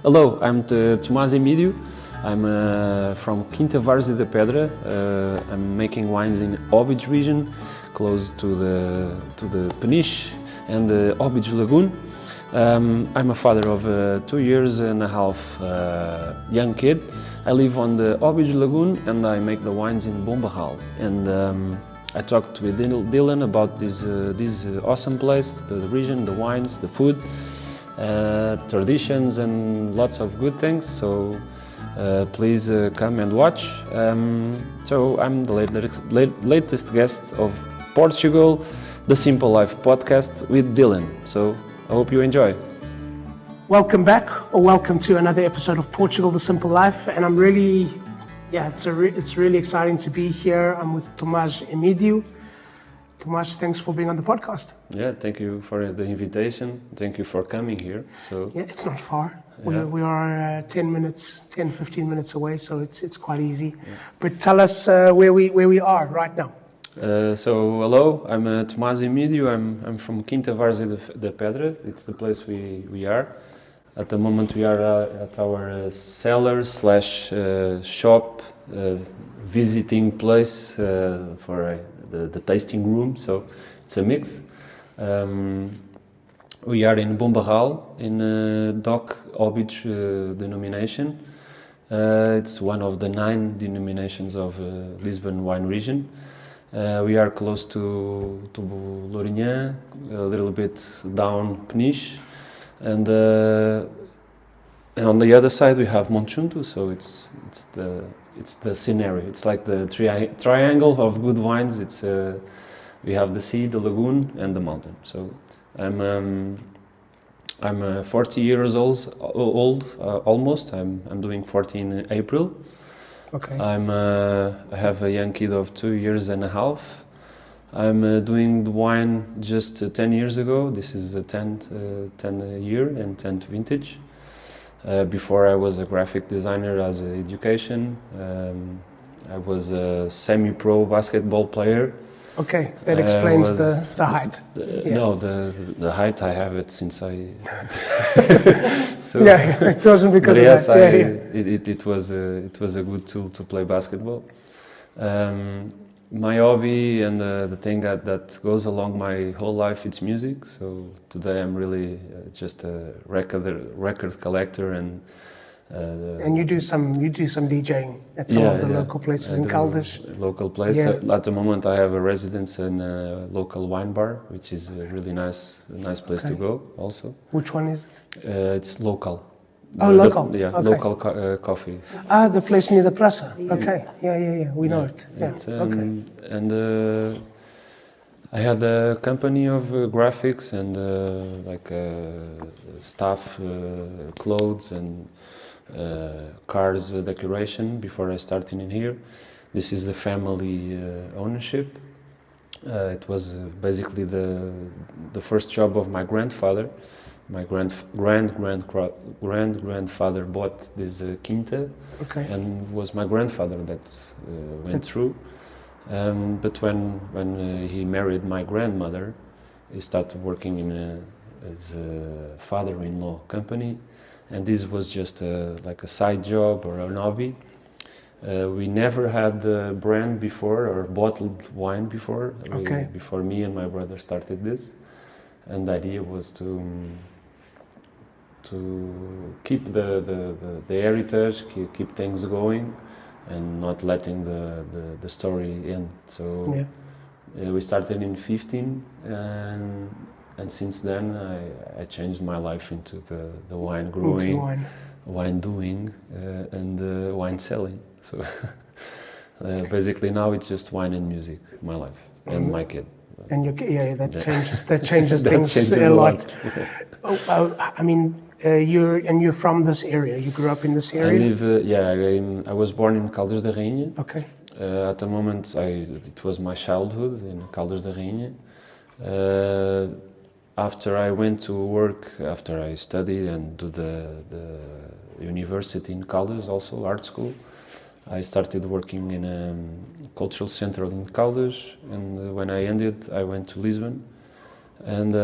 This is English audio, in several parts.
Hello, I'm Tomás Emídio. I'm from Quinta Várzea da Pedra. I'm making wines in Obidos region, close to the Peniche and the Obidos Lagoon. I'm a father of a 2 years and a half young kid. I live on the Obidos Lagoon and I make the wines in Bombarral. And I talked with Dylan about this awesome place, the region, the wines, the food, traditions and lots of good things. So please come and watch. So I'm the latest guest of Portugal, the Simple Life podcast with Dylan. So I hope you enjoy. Welcome back, or welcome to another episode of Portugal, the Simple Life. And I'm really, it's really exciting to be here. I'm with Tomás Emídio. Tomás, thanks for being on the podcast. Yeah, thank you for the invitation. Thank you for coming here. So yeah, it's not far. Yeah. We are 15 minutes away, so it's quite easy. Yeah. But tell us where we are right now. So hello, I'm Tomás Emídio. I'm from Quinta Várzea da Pedra. It's the place we are. At the moment we are at our cellar / shop visiting place for the tasting room, so it's a mix. We are in Bombarral, in DOC Obidos denomination. It's one of the 9 denominations of Lisbon wine region. We are close to Lourinhã, a little bit down Peniche, and on the other side we have Monchunto, so it's the scenery. It's like the triangle of good wines. It's we have the sea, the lagoon, and the mountain. So I'm 40 years old almost. I'm doing 40 in April. Okay. I have a young kid of 2 years and a half. I'm doing the wine just 10 years ago. This is the 10th year and 10th vintage. Before I was a graphic designer as an education. I was a semi-pro basketball player. Okay, that explains the height. No, the height I have it since I. So, yeah, it wasn't because of yes, that. It was a good tool to play basketball. My hobby and the thing that goes along my whole life, it's music. So today I'm really just a record collector and you do some DJing at some of the local places in Caldas. Local place. Yeah. At the moment, I have a residence in a local wine bar, which is a really nice place to go. Also. Which one is it? It's local. Local. Okay. Local coffee. The place near the Praça. Okay. Yeah. We know it. Yeah. Okay. And I had a company of graphics and staff clothes and cars decoration before I started in here. This is the family ownership. It was basically the first job of my grandfather. My grandfather bought this quinta, and it was my grandfather that went through. But when he married my grandmother, he started working as a father-in-law company. And this was just like a side job or an hobby. We never had the brand before or bottled wine before. Before me and my brother started this, and the idea was to keep the heritage, keep things going, and not letting the story end. So we started in 15 and since then, I changed my life into the wine growing, wine doing, and wine selling. So basically now it's just wine and music, my life, and my kid. And that changes things a lot. I mean, you're from this area. You grew up in this area. I was born in Caldas da Rainha. Okay. At the moment, it was my childhood in Caldas da Rainha. After I went to work, after I studied and do the university in Caldas, also art school, I started working in a cultural center in Caldas, and when I ended, I went to Lisbon, and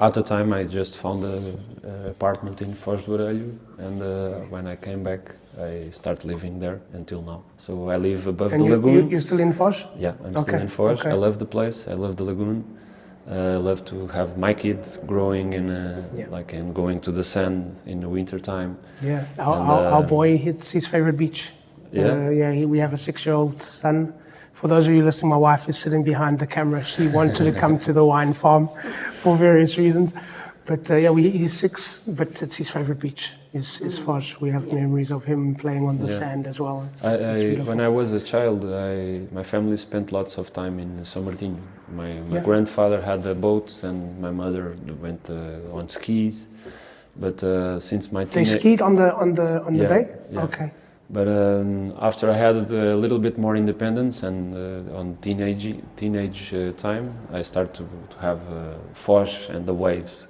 At the time, I just found an apartment in Foz do Arelho, and when I came back, I started living there until now. So I live above the lagoon. You're still in Foz? Yeah, I'm still in Foz. I love the place. I love the lagoon. I love to have my kids growing in like and going to the sand in the winter time. Yeah, our boy, it's his favorite beach. Yeah, we have a 6-year-old son. For those of you listening, my wife is sitting behind the camera. She wanted to come to the wine farm for various reasons. But he's 6, but it's his favorite beach, is Foz. We have memories of him playing on the sand as well. It's when I was a child, my family spent lots of time in São Martinho. My grandfather had a boat, and my mother went on skis. But since my they skied on the bay? Yeah. Okay. But after I had a little bit more independence and on teenage time, I started to have Foz and the waves.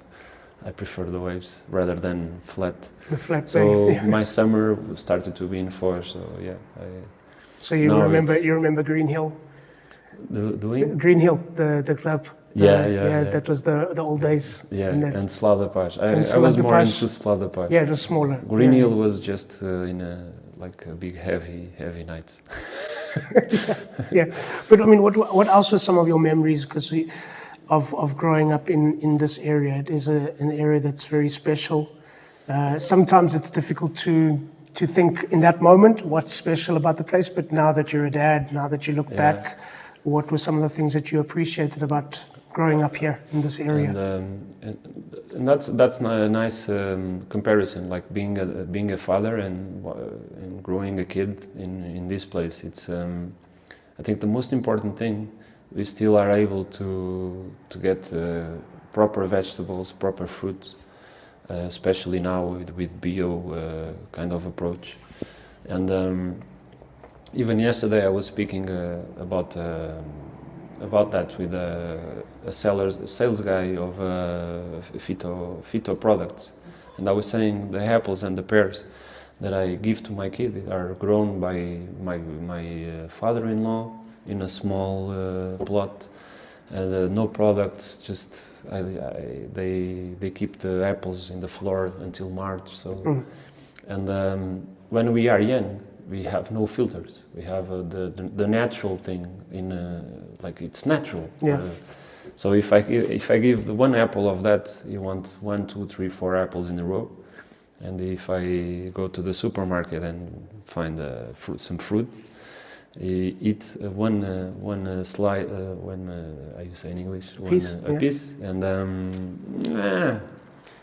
I prefer the waves rather than flat. The flat bay. So my summer started to be in Foz. So yeah. So you remember Green Hill? Doing Green Hill, the club. Yeah. That was the old days. Yeah, and Slá da Paz. I was more into Slá da Paz. Yeah, it was smaller. Green Hill was just in a big heavy nights. Yeah, but I mean, what else were some of your memories? Because of growing up in this area, it is an area that's very special. Sometimes it's difficult to think in that moment what's special about the place. But now that you're a dad, now that you look back, what were some of the things that you appreciated about growing up here in this area? And that's a nice comparison, like being a father and growing a kid in this place. It's I think the most important thing, we still are able to get proper vegetables, proper fruits, especially now with bio kind of approach. And even yesterday I was speaking about that with a sales guy of phyto products, and I was saying the apples and the pears that I give to my kid are grown by my father-in-law in a small plot, and no products. Just they keep the apples in the floor until March. So, and when we are young, we have no filters. We have the natural thing like it's natural. Yeah. So if I give one apple of that, you want 1, 2, 3, 4 apples in a row. And if I go to the supermarket and find some fruit, eat one slide, how you say in English? A piece, and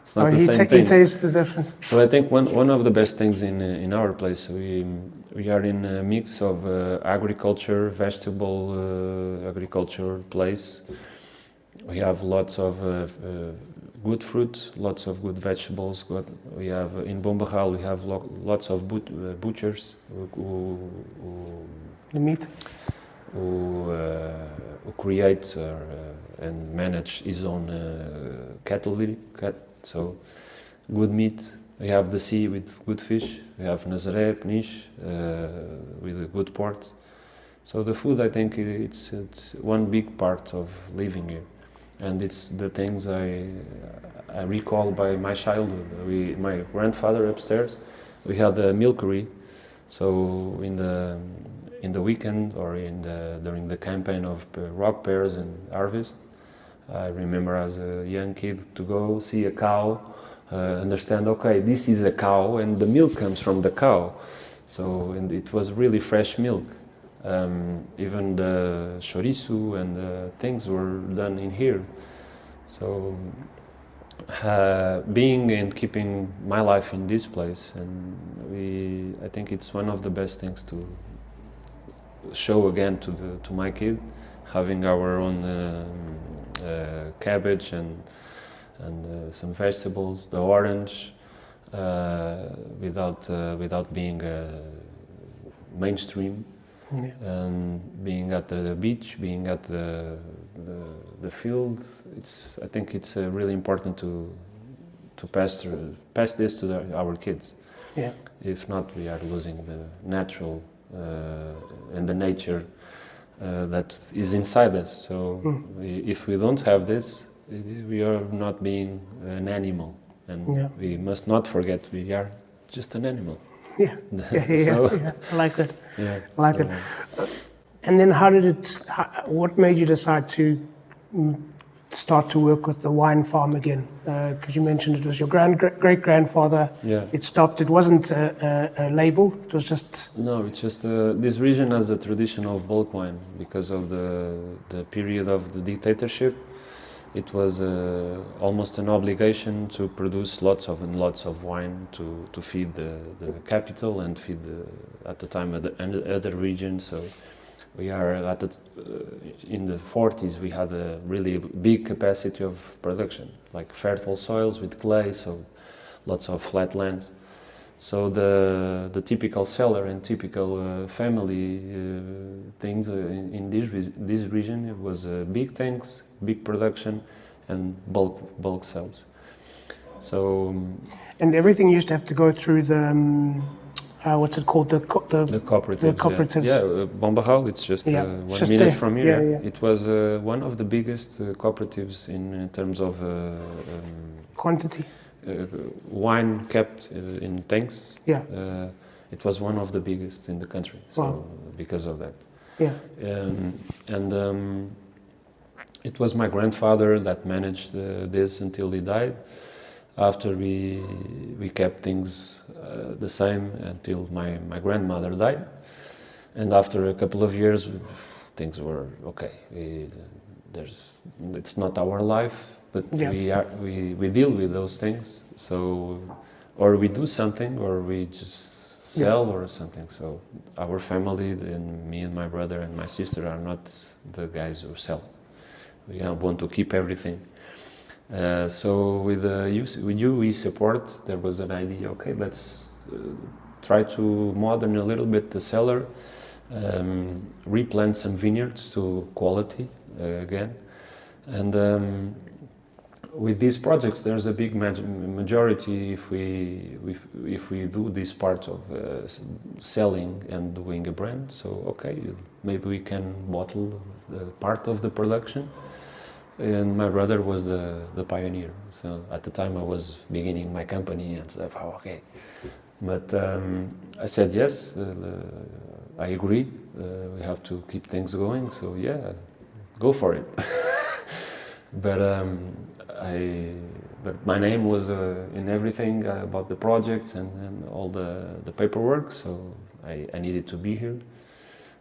it's not the same thing. He tastes the difference. So I think one of the best things in our place, we are in a mix of agriculture, vegetable agriculture place. We have lots of good fruit, lots of good vegetables. We have in Bombarral we have lots of butchers who the meat who create and manage his own cattle. So good meat. We have the sea with good fish. We have Nazaré, Peniche with good ports. So the food, I think, it's one big part of living here, and it's the things I recall by my childhood. My grandfather upstairs, we had a milkery, so in the weekend or during the campaign of rock pears and harvest, I remember as a young kid to go see a cow, understand, okay, this is a cow and the milk comes from the cow. So, and it was really fresh milk. Even the chorizo and the things were done in here. So, being and keeping my life in this place, and I think it's one of the best things to show again to my kid, having our own cabbage and some vegetables, the orange, without being mainstream. Yeah. Being at the beach, being at the field, I think it's really important to pass this to our kids. Yeah. If not, we are losing the natural and the nature that is inside us. So if we don't have this, We are not being an animal, and Yeah. we must not forget we are just an animal. Yeah, So- yeah. I like that. Yeah, I like so, it. And then what made you decide to start to work with the wine farm again? Because you mentioned it was your great-grandfather. Yeah. It stopped. It wasn't a label. It was just... No, it's just this region has a tradition of bulk wine because of the period of the dictatorship. It was almost an obligation to produce lots of wine to feed the capital and feed at the time other regions. So we are in the 40s. We had a really big capacity of production, like fertile soils with clay, so lots of flat lands. So the typical cellar and typical family things in this region, it was big tanks, big production, and bulk sales. So And everything used to have to go through the what's it called? the cooperatives. The cooperatives. Yeah, Bombarral. It's just Yeah, 1 just minute there. from here. Yeah, yeah. It was one of the biggest cooperatives in terms of Quantity. wine kept in tanks. Yeah. It was one of the biggest in the country. So Wow. because of that. Yeah. It was my grandfather that managed this until he died. After we kept things the same until my grandmother died, and after a couple of years, things were okay. It's not our life, but Yeah. we deal with those things. So, or we do something, or we just sell or something. So our family, and me and my brother and my sister, are not the guys who sell. We want to keep everything. So with UWE support, there was an idea. Okay, let's try to modern a little bit the cellar, replant some vineyards to quality again, and with these projects, there's a big majority if we do this part of selling and doing a brand. So okay, maybe we can bottle part of the production. And my brother was the pioneer. So at the time I was beginning my company and stuff. Oh, okay, but I said yes. I agree. We have to keep things going. So yeah, go for it. But my name was in everything about the projects and all the paperwork. So I needed to be here.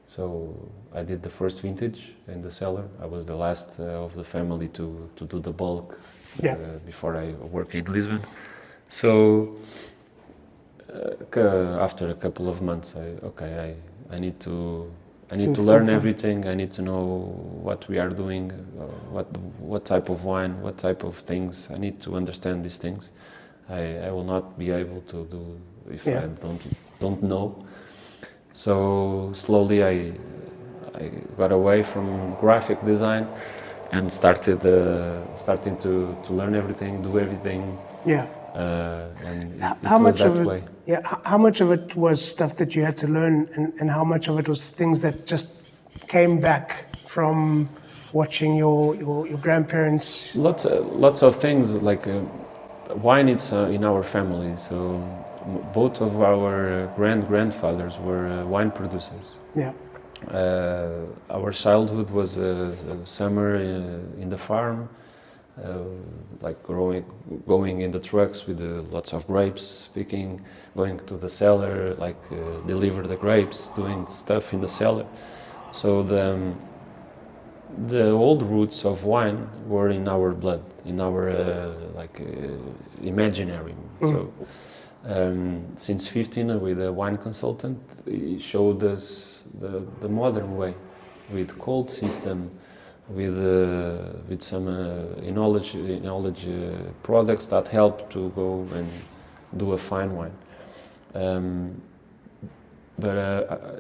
So I did the first vintage in the cellar. I was the last of the family to do the bulk before I worked in Lisbon. So after a couple of months, I need to learn everything. I need to know what we are doing, what type of wine, what type of things. I need to understand these things. I will not be able to do if I don't know. So slowly I got away from graphic design and starting to learn everything, do everything. Yeah. And it was that way. Yeah. How much of it was stuff that you had to learn, and how much of it was things that just came back from watching your grandparents? Lots of things, like wine. It's in our family, so both of our grandfathers were wine producers. Yeah. Our childhood was a summer in the farm, like going in the trucks with lots of grapes, picking, going to the cellar, like deliver the grapes, doing stuff in the cellar. So the old roots of wine were in our blood, in our imaginary. Mm. So. Since 15, with a wine consultant, he showed us the modern way, with cold system, with some knowledge products that help to go and do a fine wine. But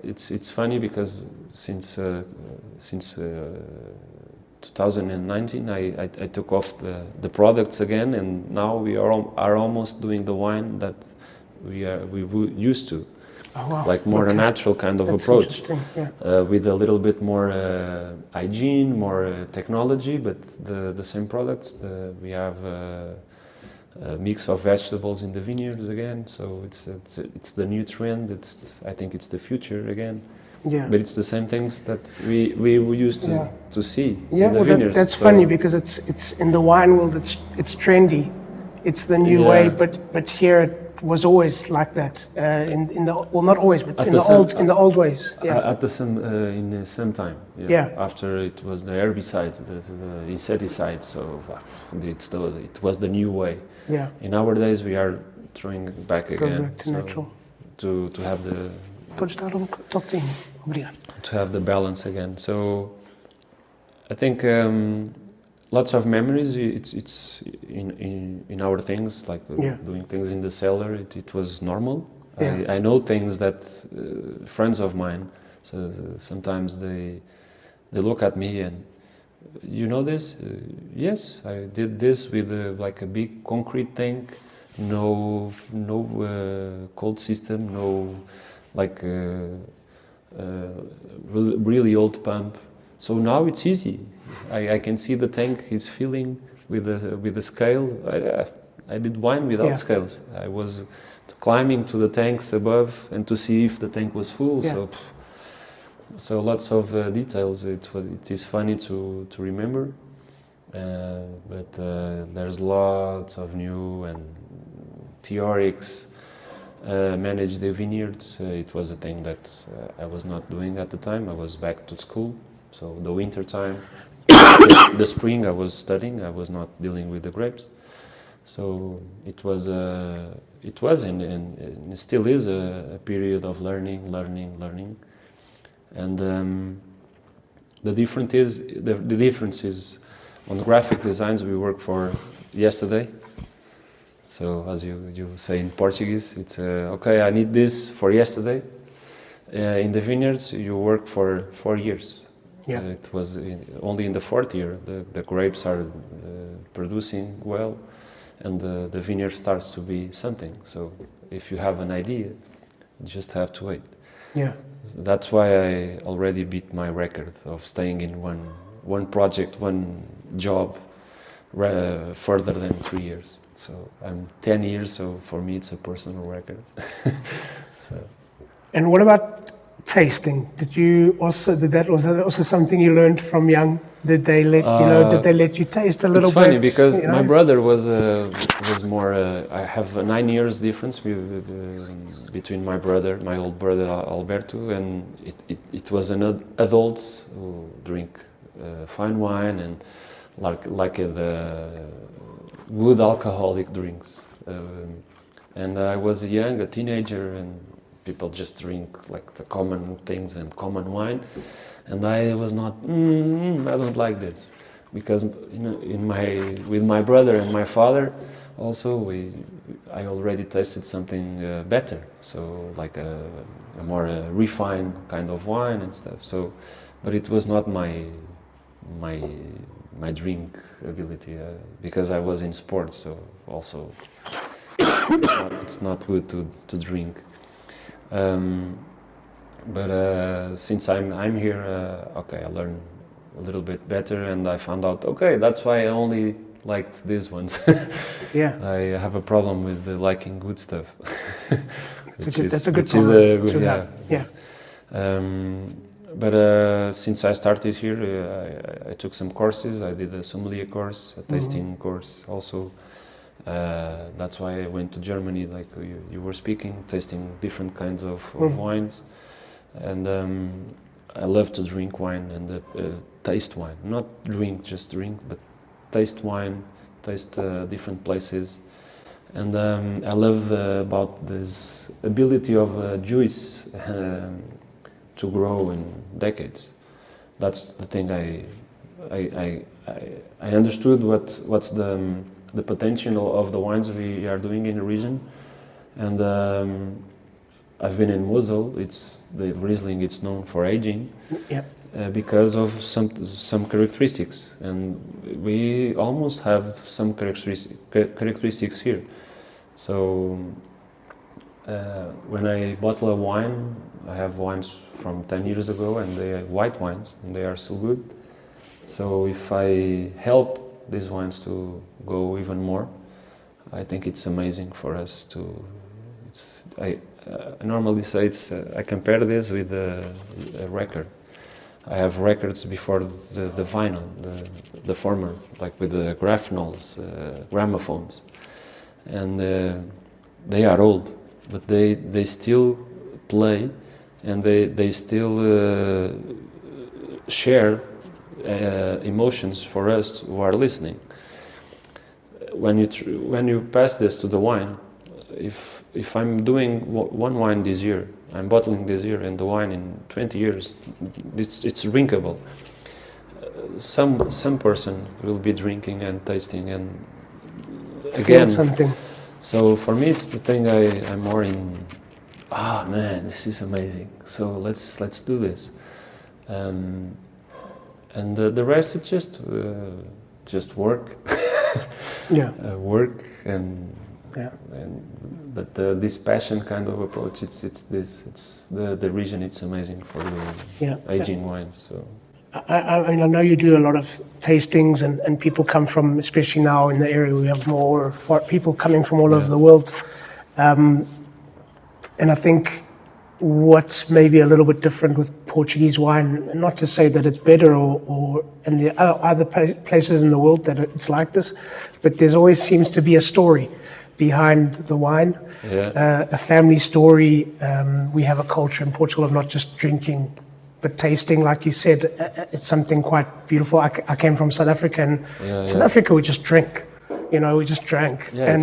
it's funny because since 2019, I took off the products again, and now we are almost doing the wine that we used to. Oh, wow. like more a Okay. natural kind of That's approach, interesting, yeah. with a little bit more hygiene, more technology, but the same products. We have a mix of vegetables in the vineyards again, so it's the new trend. I think it's the future again. Yeah. But it's the same things that we used to see Yeah, in the well, vineyards. that's So- funny because it's in the wine world. It's trendy, it's the new Yeah. way. But here it was always like that. In the well, not always, but At in the the same- old ways. Yeah, At the same in the same time. Yeah. After it was the herbicides, the insecticides. So it was the new way. yeah. In our days, we are throwing back Go again. back to natural. To have the Pode estar toquezinho. Obrigado. to have the balance again. So I think lots of memories. It's in our things, like Yeah. doing things in the cellar. It was normal. Yeah. I know things that friends of mine. So sometimes they look at me and, you know this? Yes, I did this with like a big concrete tank. No cold system. No like. Really old pump. So now it's easy. I can see the tank is filling with the scale. I did wine without Yeah. scales. I was climbing to the tanks above and to see if the tank was full. Yeah. So lots of details. It is funny to remember, but there's lots of new and theorics. Manage the vineyards. It was a thing that I was not doing at the time. I was back to school, so the winter time, the spring I was studying. I was not dealing with the grapes, so it was and it still is a period of learning, and the difference is on graphic designs we work for yesterday. So as you say in Portuguese, it's okay, I need this for yesterday. In the vineyards, you work for 4 years. Yeah. It was only in the 4th year the grapes are producing well, and the vineyard starts to be something. So if you have an idea, you just have to wait. Yeah. That's why I already beat my record of staying in one project, one job, further than 3 years. So I'm 10 years, so for me it's a personal record. So. And what about tasting? Was that also something you learned from young? Did they let you taste a little bit? It's funny because you know? my brother was more. I have a 9 years difference between my old brother Alberto, and it was an adult who drink fine wine and like the good alcoholic drinks. And I was a teenager, and people just drink like the common things and common wine. And I was not, I don't like this. Because with my brother and my father, also I already tasted something better. So like a more refined kind of wine and stuff. So, but it was not my drink ability, because I was in sports, so also it's not good to drink. But since I'm here, okay, I learned a little bit better, and I found out, okay, that's why I only liked these ones. Yeah, I have a problem with liking good stuff. That's a good problem to have. Yeah. But since I started here, I took some courses. I did a sommelier course, a tasting course also. That's why I went to Germany, like you were speaking, tasting different kinds of wines. And I love to drink wine and taste wine. Not just drink, but taste wine, taste different places. And I love about this ability of juice to grow in decades. That's the thing I understood what's the potential of the wines we are doing in the region. And I've been in Mosel. The Riesling. It's known for aging, because of some characteristics, and we almost have some characteristics here. So when I bottle a wine, I have wines from 10 years ago, and they are white wines, and they are so good. So if I help these wines to go even more, I think it's amazing for us to. I normally say I compare this with a record. I have records before the vinyl, the former, like with the graphnels, gramophones, and they are old, but they still play, and they still share emotions for us who are listening. When you pass this to the wine, if I'm doing one wine this year, I'm bottling this year, and the wine in 20 years, it's drinkable. Some person will be drinking and tasting and again feel something. So for me, it's the thing I'm more in. Ah, man, this is amazing. So let's do this. And the rest is just work. Yeah. Work and Yeah. But this passion kind of approach, it's the region. It's amazing for the aging wine. So I mean, I know you do a lot of tastings, and people come from, especially now in the area, we have more people coming from all over the world. And I think what's maybe a little bit different with Portuguese wine, and not to say that it's better or in the other places in the world that it's like this, but there's always seems to be a story behind the wine, a family story. We have a culture in Portugal of not just drinking, but tasting. Like you said, it's something quite beautiful. I came from South Africa, and South Africa we just drink. You know, we just drank. Yeah,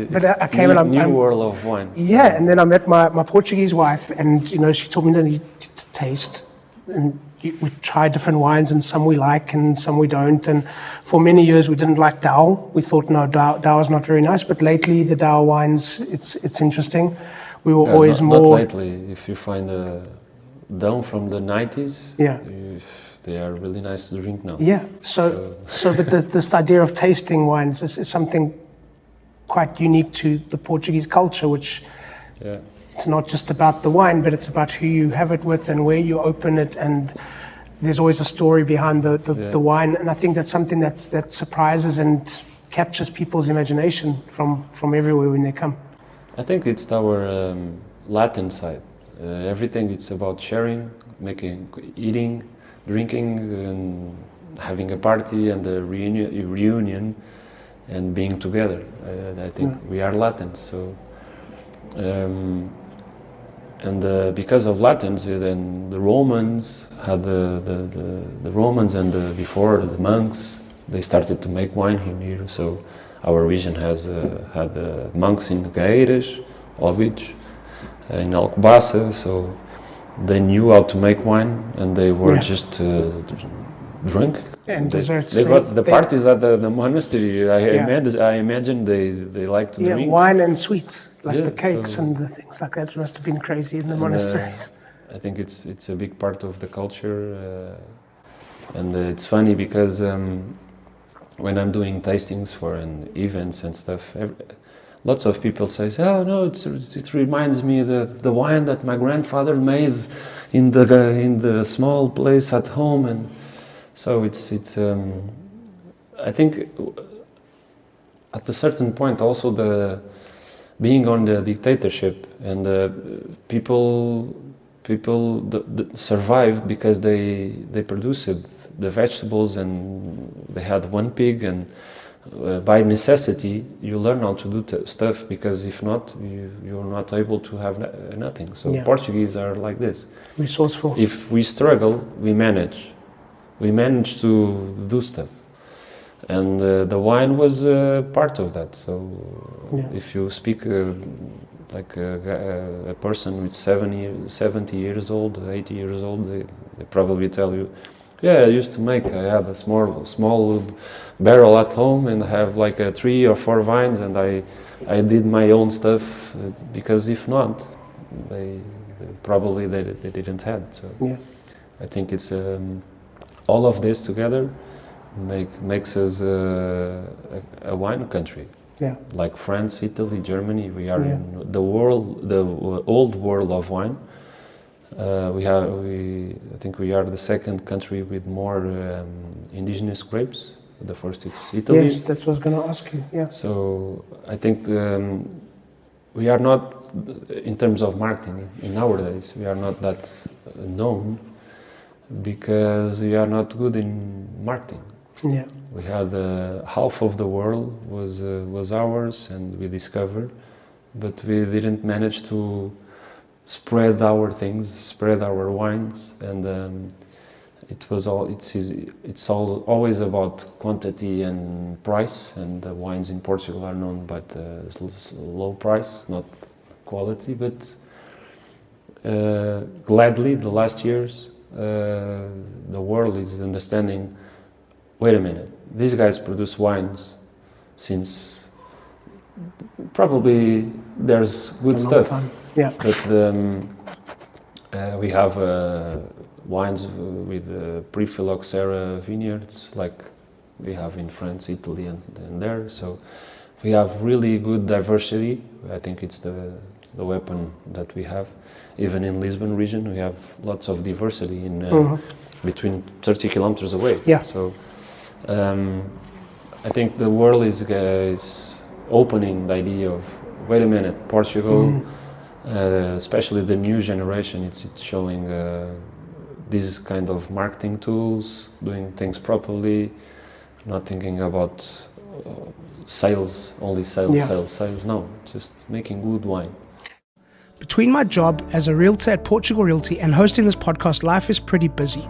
but I came and new world of wine. Yeah, and then I met my Portuguese wife, and you know, she told me that you to taste, and we try different wines, and some we like, and some we don't. And for many years, we didn't like Dow. We thought, no, Dow is not very nice. But lately, the Dow wines, it's interesting. We were always not more. Not lately. If you find a Dow from the 90s, they are really nice to drink now. Yeah. So but this idea of tasting wines is something quite unique to the Portuguese culture, which. Yeah. It's not just about the wine, but it's about who you have it with and where you open it, and there's always a story behind the wine. And I think that's something that surprises and captures people's imagination from everywhere when they come. I think it's our Latin side. Everything it's about sharing, eating, drinking, and having a party and a reunion and being together. I think we are Latins, so. Because of Latins, then the Romans had the Romans and before the monks, they started to make wine here. So our region has had monks in Gaeiras, Obidos, in Alcobaça. So they knew how to make wine, and they were just drunk. And desserts. They got the parties at the monastery. I imagine they like to drink. Wine and sweets. Like the cakes and the things like that must have been crazy in the monasteries. I think it's a big part of the culture, and it's funny because when I'm doing tastings for events and stuff, lots of people say, "Oh no, it reminds me of the wine that my grandfather made in the small place at home," and so it's. I think at a certain point also being on the dictatorship and people survived because they produced the vegetables, and they had one pig, and by necessity you learn how to do stuff, because if not you're not able to have nothing. So Portuguese are like this, resourceful. If we struggle, we manage to do stuff. And the wine was part of that. So if you speak like a person with 70 years old, 80 years old, they probably tell you, I used to make, I had a small barrel at home and have like 3 or 4 vines, and I did my own stuff, because if not, they didn't have. So I think it's all of this together makes us a wine country. Yeah. Like France, Italy, Germany. We are Yeah. in the world, the old world of wine. I think we are the second country with more indigenous grapes. The first is Italy. Yes, that's what I was going to ask you. Yeah. So I think we are not, in terms of marketing in nowadays, we are not that known because we are not good in marketing. Yeah. We had half of the world was ours, and we discovered, but we didn't manage to spread our things, spread our wines, and it's always about quantity and price, and the wines in Portugal are known by the low price, not quality. But gladly, the last years, the world is understanding. Wait a minute, these guys produce wines since probably there's good stuff. Time. Yeah. But we have wines with pre-phylloxera vineyards, like we have in France, Italy, and there. So we have really good diversity. I think it's the weapon that we have. Even in Lisbon region, we have lots of diversity in between 30 kilometers away. Yeah. So I think the world is opening the idea of, wait a minute, Portugal, especially the new generation, it's showing these kind of marketing tools, doing things properly, not thinking about sales, only sales. No, just making good wine. Between my job as a realtor at Portugal Realty and hosting this podcast, life is pretty busy.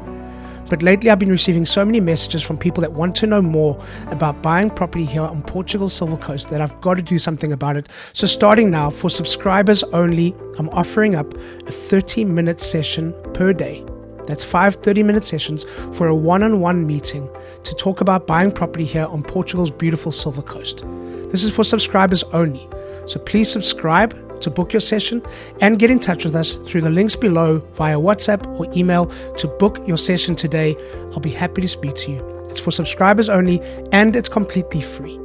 But lately I've been receiving so many messages from people that want to know more about buying property here on Portugal's Silver Coast that I've got to do something about it. So starting now, for subscribers only, I'm offering up a 30-minute session per day. That's 5 30-minute sessions for a one-on-one meeting to talk about buying property here on Portugal's beautiful Silver Coast. This is for subscribers only. So please subscribe to book your session and get in touch with us through the links below via WhatsApp or email to book your session today. I'll be happy to speak to you. It's for subscribers only and it's completely free.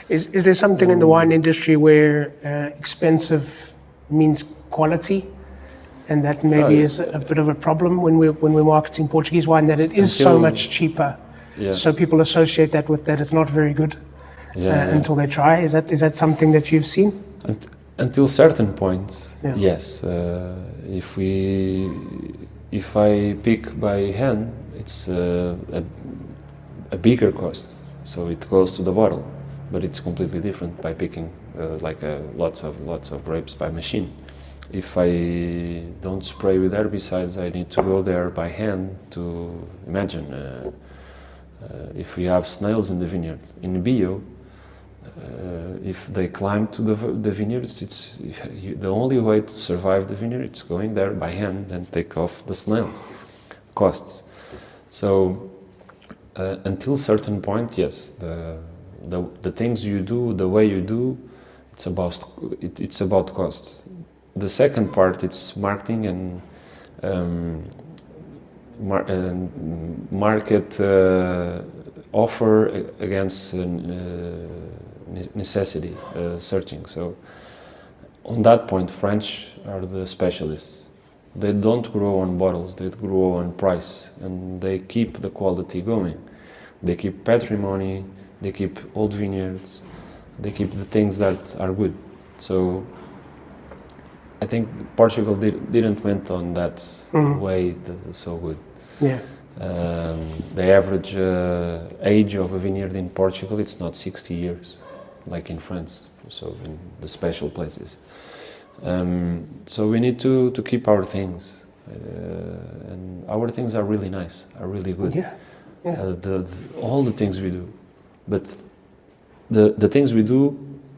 Is there something in the wine industry where expensive means quality, and that maybe is a bit of a problem when we're marketing Portuguese wine, that it is so much cheaper? Yeah. So people associate that with that it's not very good until they try. Is that something that you've seen? Until certain points, Yeah. yes. If I pick by hand, it's a bigger cost, so it goes to the bottle. But it's completely different by picking lots of grapes by machine. If I don't spray with herbicides, I need to go there by hand to imagine. If we have snails in the vineyard, in bio, if they climb to the vineyards, it's the only way to survive the vineyard. It's going there by hand and take off the snails. Costs. So until certain point, yes, the things you do, the way you do, it's about costs. The second part, it's marketing and market offer against necessity searching. So on that point, French are the specialists. They don't grow on bottles, they grow on price, and they keep the quality going. They keep patrimony, they keep old vineyards, they keep the things that are good. So I think Portugal didn't went on that way that is so good. Yeah. The average age of a vineyard in Portugal, it's not 60 years, like in France, so in the special places. So we need to keep our things, and our things are really nice, are really good. Yeah. All the things we do, but the things we do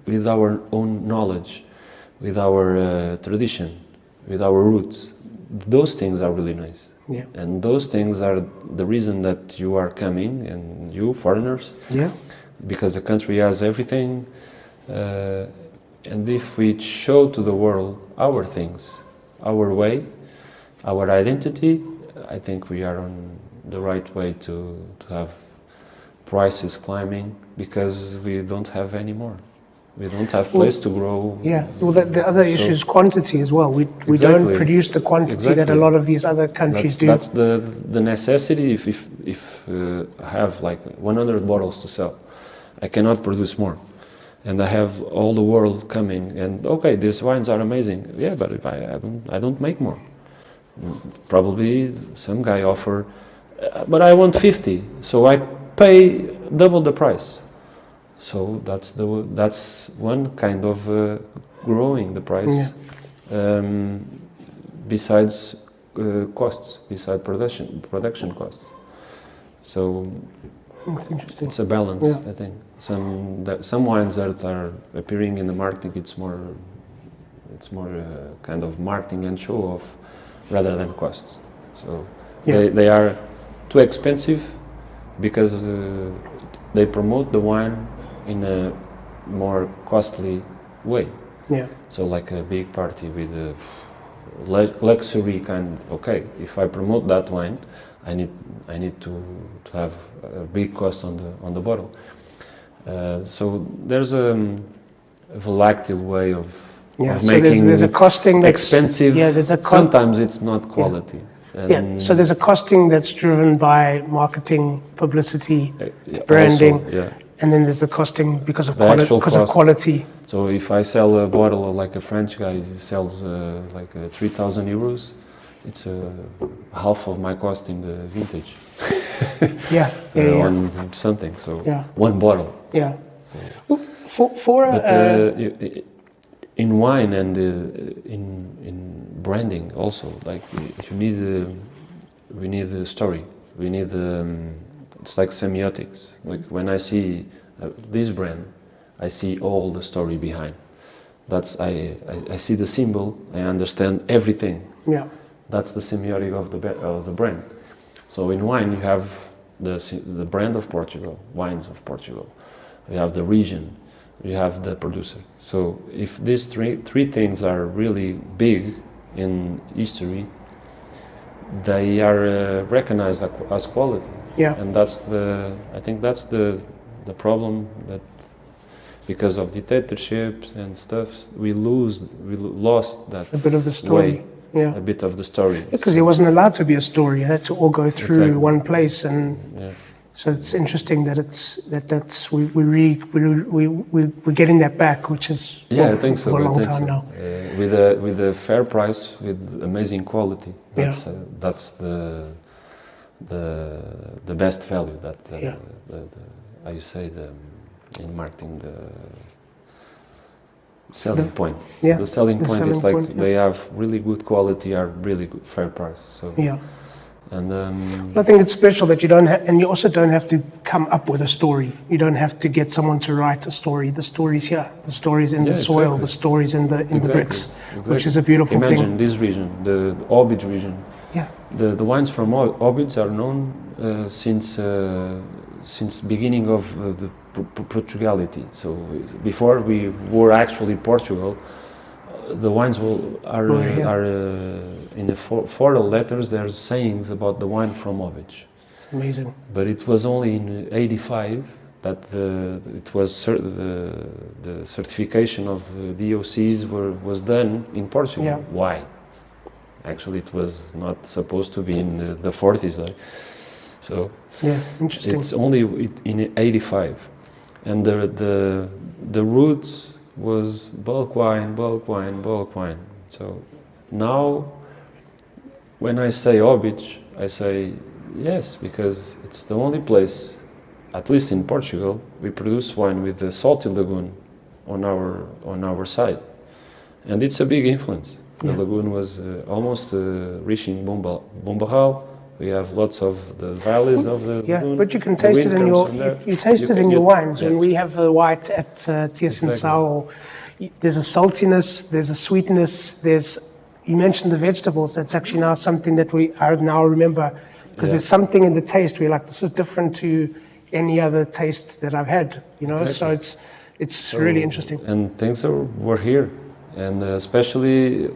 with our own knowledge, with our tradition, with our roots, those things are really nice. Yeah. And those things are the reason that you are coming, and you foreigners. Yeah. Because the country has everything, and if we show to the world our things, our way, our identity, I think we are on the right way to have price is climbing because we don't have any more. We don't have place to grow. Yeah, well, the other issue is quantity as well. We Exactly. don't produce the quantity that a lot of these other countries do. That's the necessity. If I have like 100 bottles to sell, I cannot produce more, and I have all the world coming. And okay, these wines are amazing. Yeah, but if I don't make more. Probably some guy offer, but I want 50, so I pay double the price. So that's one kind of growing the price. Yeah. Besides costs, beside production costs. So that's interesting. It's a balance, yeah. I think. Some wines that are appearing in the marketing, it's more kind of marketing and show off rather than costs. So yeah. They are too expensive because they promote the wine in a more costly way. Yeah. So like a big party with a luxury kind. Okay, if I promote that wine, I need to have a big cost on the bottle. So there's a volatile way of making there's a costing that's expensive. Yeah, sometimes it's not quality. Yeah. So there's a costing that's driven by marketing, publicity, branding. Also, yeah. And then there's the costing because of quality. So if I sell a bottle like a French guy sells like 3,000 euros, it's half of my cost in the vintage. On something. So one bottle. Yeah. So, in wine and in branding also, like we need a story. We need it's like semiotics. Like when I see this brand, I see all the story behind. I see the symbol. I understand everything. Yeah. That's the semiotic of the brand. So in wine you have the brand of Portugal, wines of Portugal. You have the region. You have the producer. So if these three things are really big in history, they are recognized as quality. Yeah. And I think that's the problem, that because of dictatorship and stuff, we lost that a bit of the story. Way, yeah. A bit of the story. Because it wasn't allowed to be a story. It had to all go through one place, and so it's interesting that we're getting that back, which is I think so. For a long time now. With a fair price, with amazing quality. That's the best value that how you say in marketing the selling point. Yeah. The selling point is like they have really good quality, are really good fair price. So and I think it's special that you don't and you also don't have to come up with a story. You don't have to get someone to write a story. The story's here. The story's in the soil. Exactly. The story's in the bricks, which is a beautiful thing. Imagine this region, the Obidos region. Yeah. The wines from Obidos are known since beginning of the Portugality. So before we were actually Portugal, the wines are in the four letters. There's sayings about the wine from Obidos. Amazing. But it was only in '85 that the certification of DOCs was done in Portugal. Yeah. Why? Actually, it was not supposed to be in the 40s. So interesting. It's only in '85, and the roots was bulk wine. So now, when I say Obidos, I say yes, because it's the only place, at least in Portugal, we produce wine with the salty lagoon on our side, and it's a big influence. The lagoon was almost reaching Bombarral. We have lots of the valleys of the lagoon. But you can taste it in your wines. When we have the white at Tiesensau, there's a saltiness, there's a sweetness, you mentioned the vegetables. That's actually now something that I now remember, because there's something in the taste where you're like, this is different to any other taste that I've had. So it's really interesting. And things were here. And especially,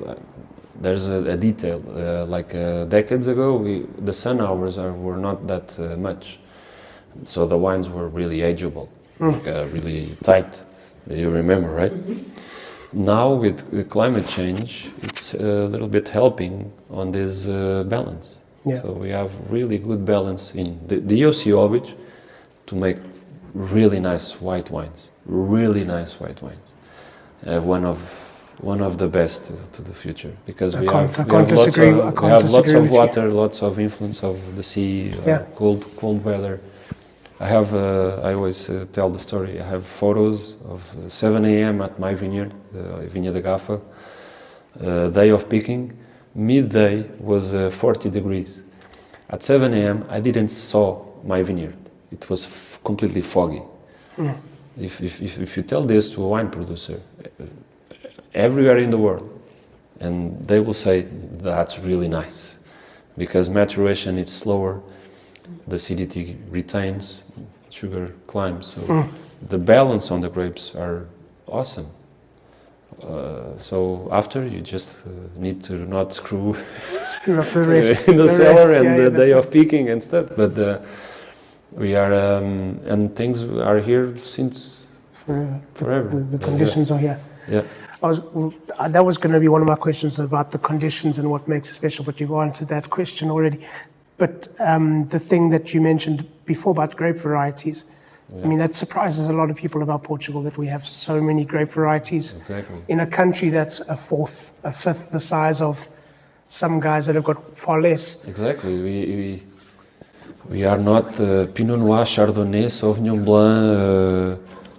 there's a detail, like decades ago, the sun hours were not that much. So the wines were really ageable, like, really tight. You remember, right? Now with the climate change, it's a little bit helping on this balance. Yeah. So we have really good balance in the DOC Obidos to make really nice white wines. Really nice white wines. One of the best to the future, because we have lots of water, lots of influence of the sea, cold weather. I always tell the story. I have photos of 7 a.m. at my vineyard, Vinha da Gafa, day of picking. Midday was 40 degrees. At 7 a.m. I didn't saw my vineyard. It was completely foggy. If you tell this to a wine producer, everywhere in the world, and they will say that's really nice, because maturation is slower, the acidity retains, sugar climbs, so the balance on the grapes are awesome. So after, you just need to not screw up the rest in the cellar and the day of picking and stuff, but we are and things are here since forever. The conditions are here. Yeah. That was going to be one of my questions about the conditions and what makes it special, but you've answered that question already. But the thing that you mentioned before about grape varieties, I mean, that surprises a lot of people about Portugal, that we have so many grape varieties in a country that's a fifth the size of some guys that have got far less. Exactly. We are not Pinot Noir, Chardonnay, Sauvignon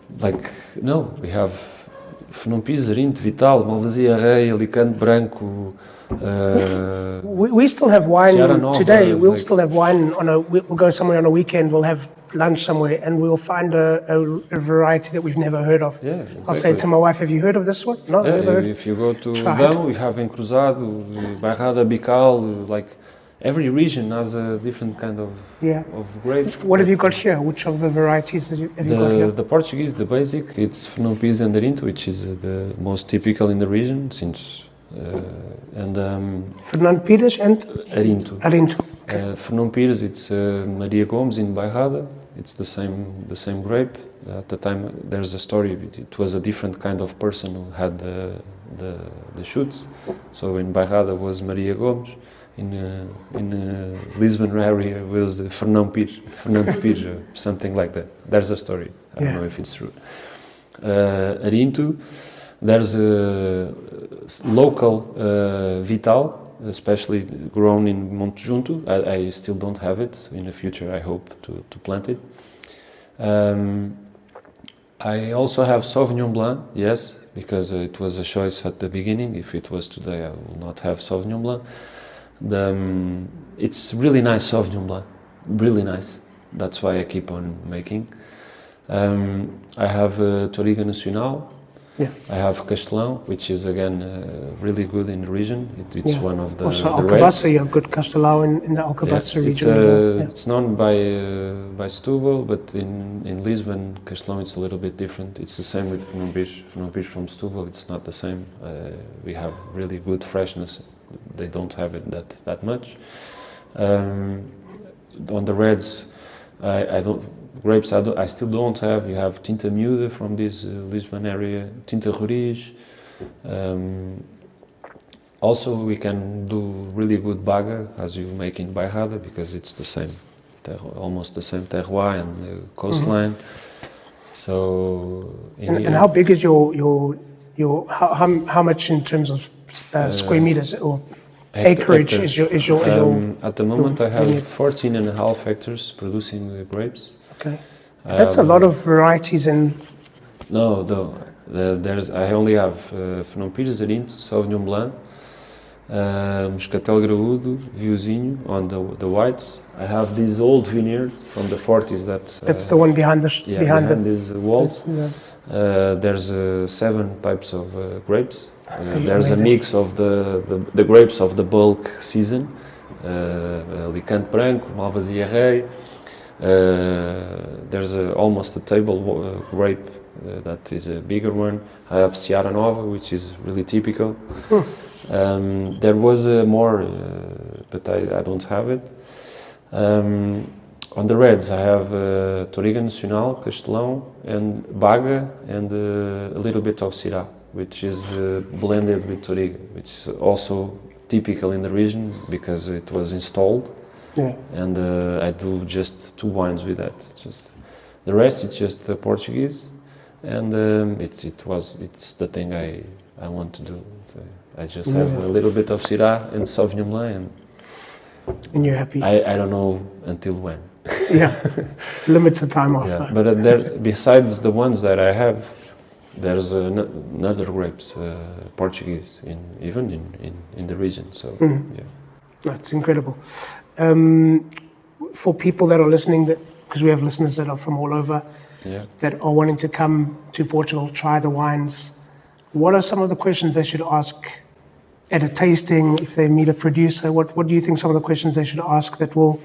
Blanc. No, we have Fernão-Pires, Arinto, Vital, Malvasia, Arelho, Alicante, Branco. We still have wine Nova, today. We'll still have wine we'll go somewhere on a weekend. We'll have lunch somewhere, and we'll find a variety that we've never heard of. Yeah, exactly. I'll say to my wife, "Have you heard of this one?" No, never heard. If you go to Dão, we have Encruzado, Bairrada, Bical. Like every region has a different kind of grapes. What have you got here? Which of the varieties have you got here? The Portuguese, the basic, it's Fernão-Pires and Arinto, which is the most typical in the region since. Fernão-Pires and Arinto. Okay. Fernão-Pires, it's Maria Gomes in Bairrada. It's the same grape. At the time, there's a story. It was a different kind of person who had the shoots. So in Bairrada was Maria Gomes. In Lisbon area was Fernando Pires, or something like that. There's a story. I don't know if it's true. Arinto, there's a local Vital, especially grown in Montejunto. I still don't have it. In the future, I hope to plant it. I also have Sauvignon Blanc, yes, because it was a choice at the beginning. If it was today, I will not have Sauvignon Blanc. It's really nice Sauvignon Blanc, really nice. That's why I keep on making. I have Touriga Nacional. Yeah. I have Castelão, which is again really good in the region. It's one of the also the Alcobaça. reds. You have good Castelão in the Alcobaça region. It's known by Setúbal, but in Lisbon, Castelão it's a little bit different. It's the same with Fernão-Pires from Setúbal. It's not the same. We have really good freshness. They don't have it that much. On the reds, I still don't have. You have Tinta Miúda from this Lisbon area, Tinta Roriz. Also, we can do really good baga, as you make in Bairrada, because it's the same, almost the same terroir and coastline. So, and how big is your how much in terms of square meters or acreage is your at the moment I have 14.5 hectares producing the grapes. Okay, that's a lot of varieties in. No, I only have Fernão-Pires, Arinto, Sauvignon Blanc, Moscatel Graúdo, Viozinho on the whites. I have this old vineyard from the 40s. That's the one behind these walls. There's 7 types of grapes. There's a mix of the grapes of the bulk season. Alicante Branco, Malvasia Arelho. There's almost a table grape that is a bigger one. I have Seara Nova, which is really typical. There was more, but I don't have it. On the reds, I have Toriga Nacional, Castelão, and Baga, and a little bit of Syrah, which is blended with Toriga, which is also typical in the region because it was installed. Yeah. And I do just 2 wines with that. Just the rest, it's just Portuguese, and it's the thing I want to do. So I just have a little bit of Syrah and Sauvignon Blanc, and you're happy. I don't know until when. Yeah, limited time off. Yeah, but besides the ones that I have, there's another grapes, Portuguese, even in the region. So yeah, That's incredible. For people that are listening, because we have listeners that are from all over, that are wanting to come to Portugal, try the wines, what are some of the questions they should ask at a tasting if they meet a producer? What do you think some of the questions they should ask that will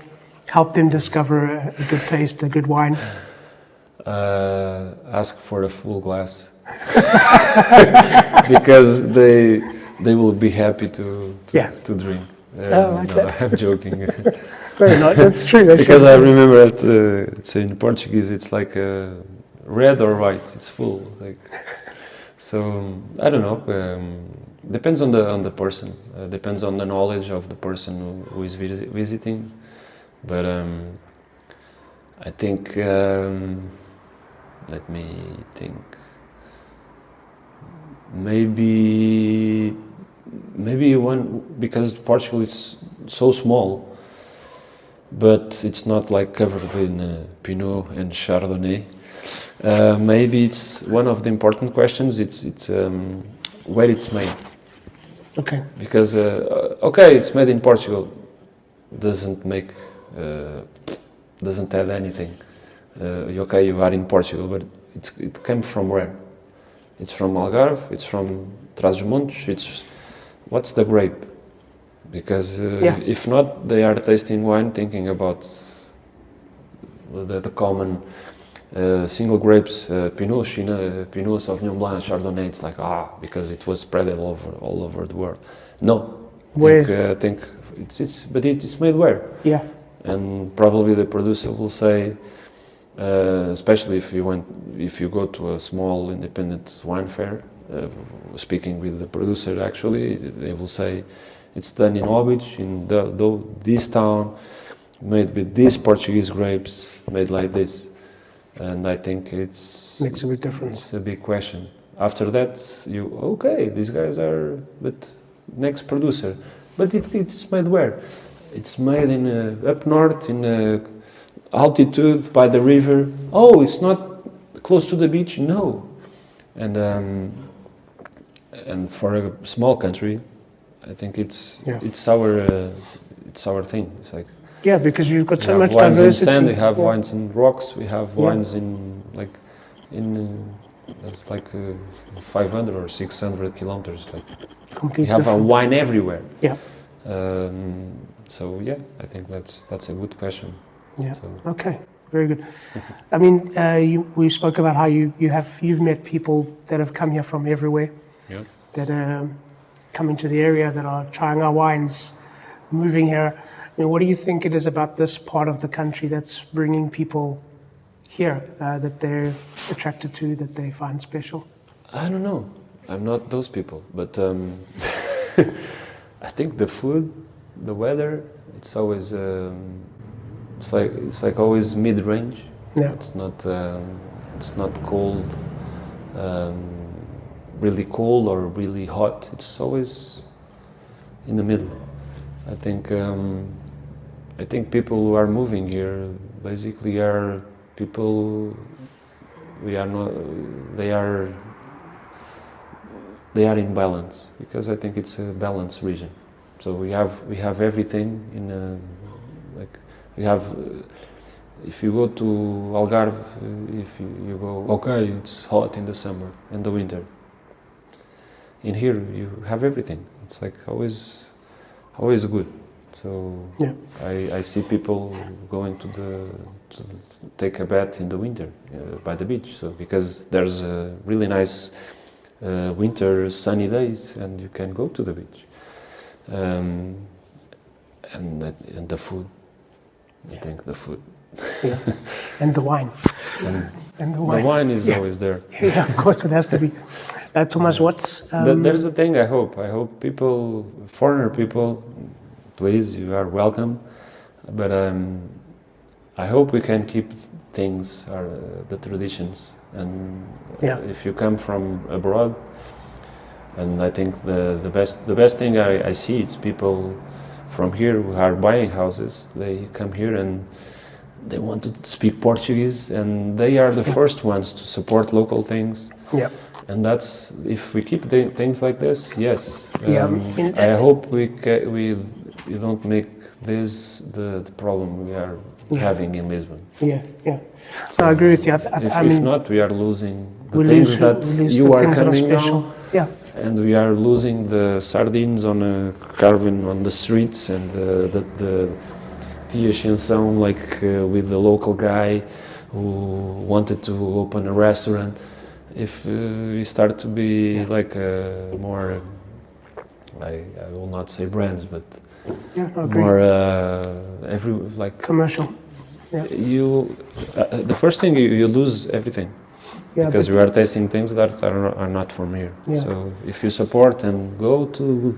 help them discover a good taste, a good wine? Ask for a full glass because they will be happy to drink. No, I'm joking. Very nice. That's true. Because I remember it's in Portuguese. It's like red or white. It's full. So I don't know. Depends on the person. Depends on the knowledge of the person who is visiting. But I think. Let me think. Maybe one, because Portugal is so small, but it's not like covered in Pinot and Chardonnay. Maybe it's one of the important questions. It's where it's made. Okay. Because it's made in Portugal, doesn't add anything. You are in Portugal, but it came from where? It's from Algarve. It's from Trás-os-Montes. What's the grape? Because if not, they are tasting wine thinking about the common single grapes, Pinot, Pinot, Sauvignon Blanc, Chardonnay. It's like because it was spread all over the world. No, think it's made where? Yeah. And probably the producer will say, especially if you go to a small independent wine fair. Speaking with the producer, actually, they will say it's done in Obidos, in this town, made with these Portuguese grapes, made like this, and I think makes a big difference. It's a big question. After that, these guys are, but next producer, but it's made where? It's made in up north in altitude by the river. Oh, it's not close to the beach. No, and for a small country, I think it's our thing. It's like because you've got so much wines diversity. in sand, we have wines in rocks, we have wines in 500 or 600 kilometers. Completely we have different. a wine everywhere. Yeah. So I think that's a good question. Yeah. So. Okay. Very good. I mean, we spoke about how you've met people that have come here from everywhere. Yeah. That are coming to the area, that are trying our wines, moving here. I mean, what do you think it is about this part of the country that's bringing people here, that they're attracted to, that they find special? I don't know. I'm not those people, but I think the food, the weather, it's always it's like always mid-range. Yeah. It's not cold. Really cold or really hot. It's always in the middle. I think people who are moving here basically are people. They are in balance, because I think it's a balanced region. So we have everything in we have. If you go to Algarve, if you go, it's hot in the summer and the winter. In here, you have everything. It's like always good. So I see people going to take a bath in the winter by the beach. So because there's really nice winter sunny days, and you can go to the beach. And the food. I think the food. Yeah. And the wine. And The wine is always there. Yeah, of course it has to be. Tomás, what's... There's a thing I hope people, foreigner people, please, you are welcome. But I hope we can keep things, the traditions. And if you come from abroad, and I think the best thing I see, it's people from here who are buying houses. They come here and they want to speak Portuguese, and they are the first ones to support local things. Yeah. And that's, if we keep things like this, yes. I hope we don't make this the problem we are having in Lisbon. Yeah. So I agree with you. If not, we are losing the things that you are coming now. Yeah. And we are losing the sardines carving on the streets, and the tia Ascensão, with the local guy who wanted to open a restaurant. If we start to be more, I will not say brands, but more commercial. Yeah. The first thing you lose everything. Yeah, because we are tasting things that are not from here. Yeah. So if you support and go to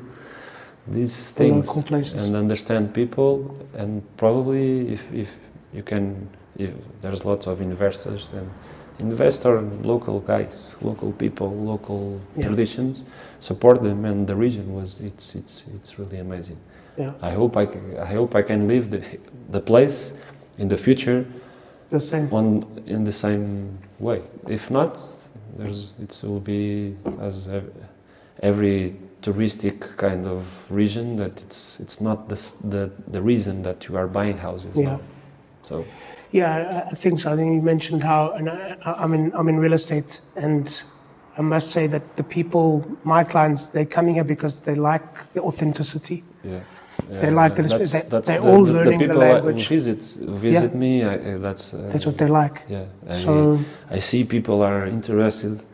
these things and understand people, and probably if you can, if there's lots of investors, then invest on local guys, local people, local traditions, support them, and the region it's really amazing. Yeah. I hope I can leave the place in the future in the same way. If not, it will be as every touristic kind of region, that it's not the reason that you are buying houses. Yeah. Now. So. Yeah, I think so. I think you mentioned how, and I'm in real estate, and I must say that the people, my clients, they're coming here because they like the authenticity. Yeah. They like they're all learning the language. Who visit me. That's what they like. Yeah. I see people are interested,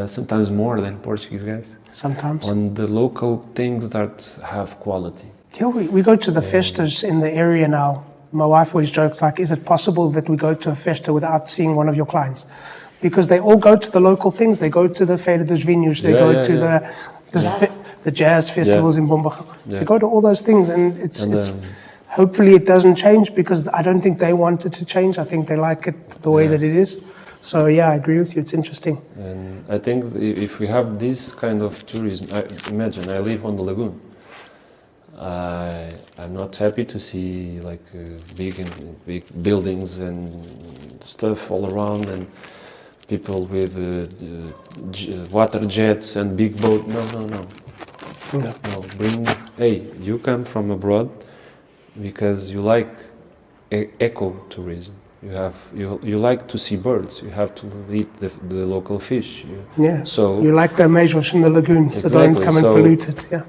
sometimes more than Portuguese guys. Sometimes. On the local things that have quality. Yeah, we go to the festas in the area now. My wife always jokes, is it possible that we go to a festa without seeing one of your clients? Because they all go to the local things. They go to the Feira dos Vinhos. They go to the jazz festivals in Bombarral. Yeah. They go to all those things, and it's hopefully it doesn't change, because I don't think they want it to change. I think they like it the way that it is. So I agree with you. It's interesting. And I think if we have this kind of tourism, imagine I live on the lagoon. I'm not happy to see big buildings and stuff all around, and people with water jets and big boat. No. You come from abroad because you like eco tourism. You like to see birds. You have to eat the local fish. So you like the measures in the lagoon, so don't come and pollute it. Yeah.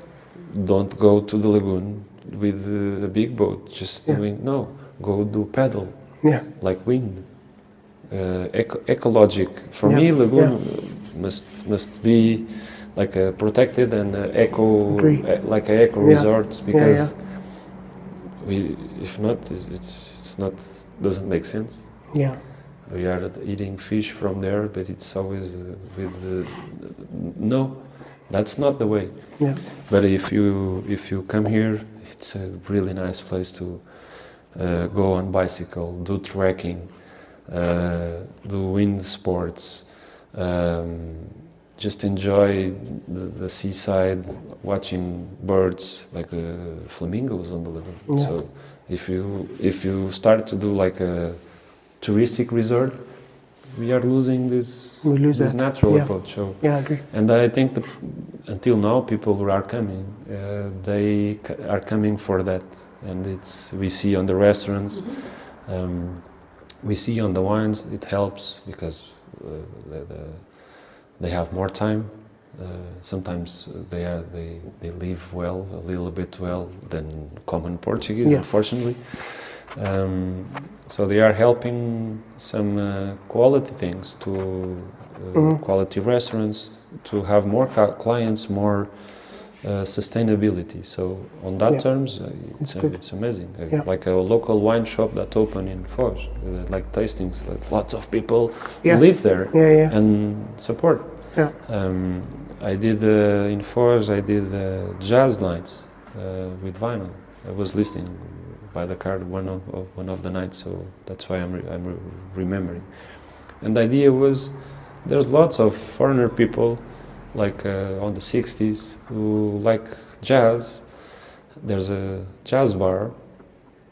Don't go to the lagoon with a big boat. Just go do paddle. Yeah. Like wind. Ecologic. For me, lagoon must be like a protected and eco resort, because if not, it's not, doesn't make sense. Yeah. We are eating fish from there, but it's always no, that's not the way. Yeah. But if you come here, it's a really nice place to go on bicycle, do trekking, do wind sports, just enjoy the seaside, watching birds like flamingos on the lagoon. Yeah. So if you start to do like a touristic resort, we are losing this natural approach. So, I agree. And I think that until now, people who are coming, they are coming for that, and we see on the restaurants, we see on the wines. It helps because they have more time. Sometimes they live well, a little bit well than common Portuguese, unfortunately. So they are helping some quality things to quality restaurants to have more clients, more sustainability. So on that terms, it's amazing. Like a local wine shop that opened in Foz, like tastings, like lots of people live there and support. I did in Foz, I did jazz nights with vinyl. I was listening by the car one of the nights, so that's why I'm remembering. And the idea was, there's lots of foreigner people, like on the 60s, who like jazz. There's a jazz bar,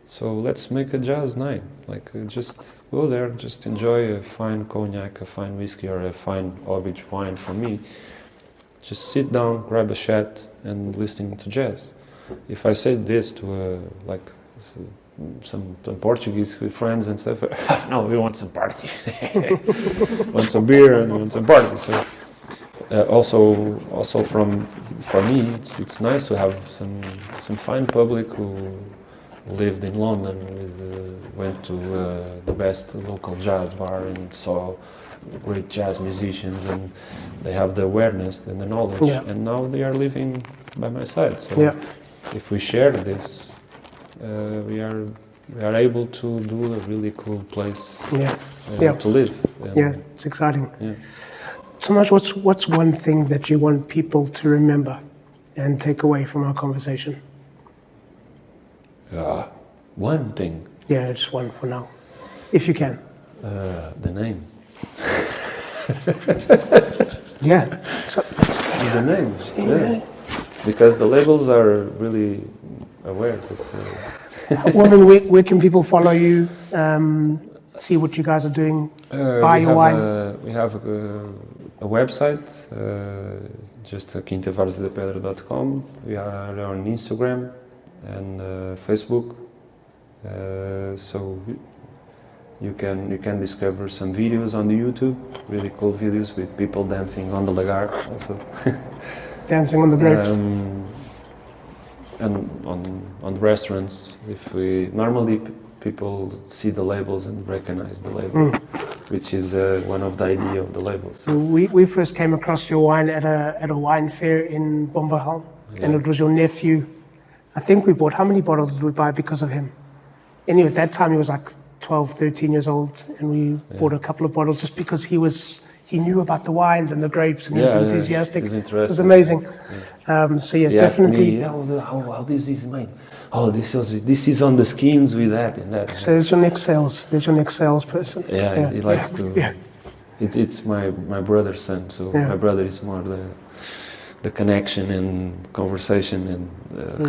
so let's make a jazz night. Like just go there, just enjoy a fine cognac, a fine whiskey, or a fine Obidos wine for me. Just sit down, grab a shot, and listen to jazz. If I said this to some Portuguese friends and stuff, no, we want some party, want some beer and want some party. So also for me, it's nice to have some fine public who lived in London, went to the best local jazz bar and saw great jazz musicians, and they have the awareness and the knowledge, and now they are living by my side. So if we share this, we are able to do a really cool place to live. And it's exciting. Tomás, what's one thing that you want people to remember and take away from our conversation? One thing. Yeah, just one for now, if you can. The name. The names. Because the labels are really aware that. Where can people follow you? See what you guys are doing. Buy your wine. We have a website, just quintavarzadapedra.com. We are on Instagram and Facebook, so you can discover some videos on the YouTube, really cool videos with people dancing on the lagar also. Dancing on the grapes. And on restaurants, if we normally people see the labels and recognize the label, which is one of the idea of the labels. So we first came across your wine at a wine fair in Bombarral, and it was your nephew. I think we bought, how many bottles did we buy because of him? Anyway, at that time he was like 12, 13 years old, and we bought a couple of bottles just because he knew about the wines and the grapes, and he was enthusiastic. It was amazing. He definitely. asked me, how this is made? Oh, this is on the skins with that and that. So there's your next salesperson. He likes to. It's my brother's son, so my brother is more the connection and conversation, and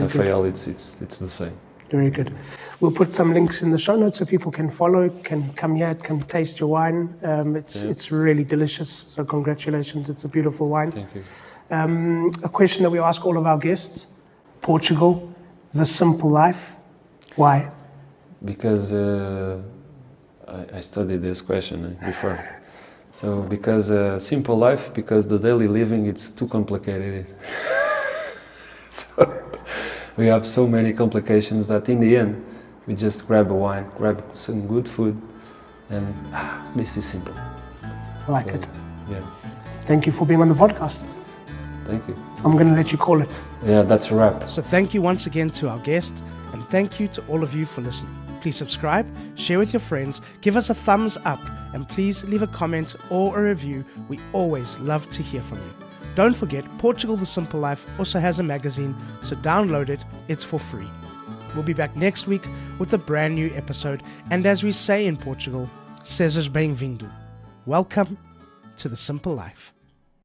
Rafael, it's the same. Very good. We'll put some links in the show notes so people can follow, can come here, can taste your wine. It's really delicious. So congratulations. It's a beautiful wine. Thank you. A question that we ask all of our guests: Portugal, the simple life. Why? Because I studied this question before. So because simple life, because the daily living, it's too complicated. So we have so many complications that in the end, we just grab a wine, grab some good food, and this is simple. I like it. Yeah. Thank you for being on the podcast. Thank you. I'm going to let you call it. Yeah, that's a wrap. So thank you once again to our guest, and thank you to all of you for listening. Please subscribe, share with your friends, give us a thumbs up, and please leave a comment or a review. We always love to hear from you. Don't forget, Portugal The Simple Life also has a magazine, so download it. It's for free. We'll be back next week with a brand new episode, and as we say in Portugal, sejas bem-vindo. Welcome to The Simple Life.